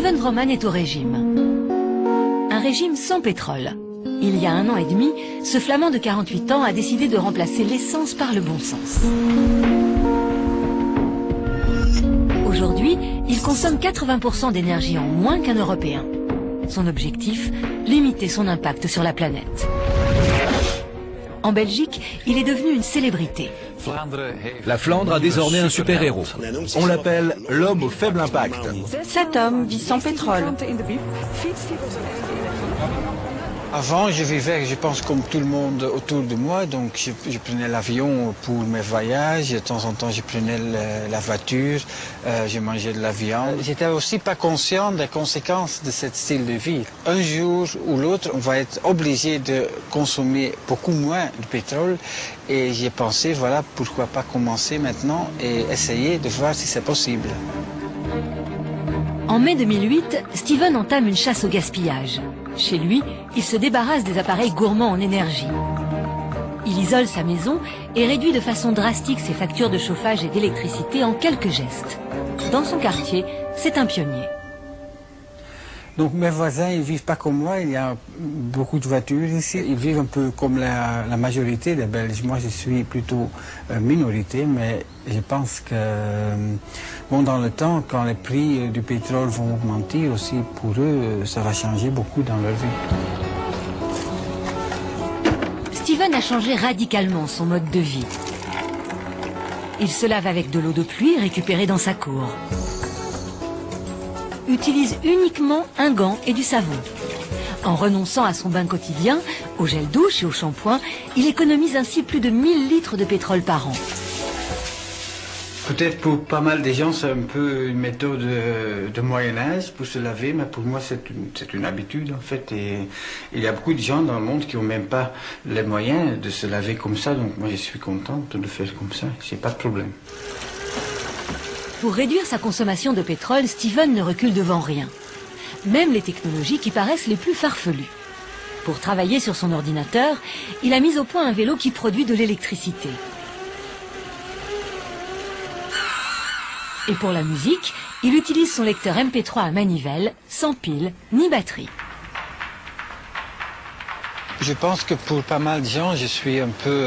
Steven Vroman est au régime. Un régime sans pétrole. Il y a 1 an et demi, ce Flamand de 48 ans a décidé de remplacer l'essence par le bon sens. Aujourd'hui, il consomme 80% d'énergie en moins qu'un Européen. Son objectif, limiter son impact sur la planète. En Belgique, il est devenu une célébrité. La Flandre a désormais un super-héros. On l'appelle l'homme au faible impact. Cet homme vit sans pétrole. Avant, je vivais, je pense, comme tout le monde autour de moi. Donc, je prenais l'avion pour mes voyages. De temps en temps, je prenais la voiture. Je mangeais de la viande. J'étais aussi pas conscient des conséquences de ce style de vie. Un jour ou l'autre, on va être obligé de consommer beaucoup moins de pétrole. Et j'ai pensé, voilà, pourquoi pas commencer maintenant et essayer de voir si c'est possible. En mai 2008, Steven entame une chasse au gaspillage. Chez lui, il se débarrasse des appareils gourmands en énergie. Il isole sa maison et réduit de façon drastique ses factures de chauffage et d'électricité en quelques gestes. Dans son quartier, c'est un pionnier. Donc mes voisins, ils vivent pas comme moi, il y a beaucoup de voitures ici. Ils vivent un peu comme la majorité des Belges. Moi, je suis plutôt minorité, mais je pense que bon, dans le temps, quand les prix du pétrole vont augmenter aussi, pour eux, ça va changer beaucoup dans leur vie. Steven a changé radicalement son mode de vie. Il se lave avec de l'eau de pluie récupérée dans sa cour. Utilise uniquement un gant et du savon. En renonçant à son bain quotidien, au gel douche et au shampoing, il économise ainsi plus de 1000 litres de pétrole par an. Peut-être pour pas mal de gens, c'est un peu une méthode de Moyen-Âge pour se laver, mais pour moi, c'est une habitude en fait. Et il y a beaucoup de gens dans le monde qui n'ont même pas les moyens de se laver comme ça, donc moi je suis contente de le faire comme ça, j'ai pas de problème. Pour réduire sa consommation de pétrole, Steven ne recule devant rien. Même les technologies qui paraissent les plus farfelues. Pour travailler sur son ordinateur, il a mis au point un vélo qui produit de l'électricité. Et pour la musique, il utilise son lecteur MP3 à manivelle, sans pile ni batterie. Je pense que pour pas mal de gens, je suis un peu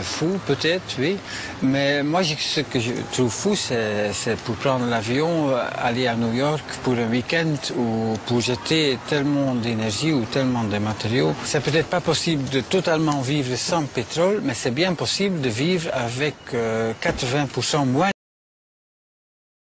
fou, peut-être, oui. Mais moi, ce que je trouve fou, c'est pour prendre l'avion, aller à New York pour un week-end ou pour jeter tellement d'énergie ou tellement de matériaux. C'est peut-être pas possible de totalement vivre sans pétrole, mais c'est bien possible de vivre avec 80% moins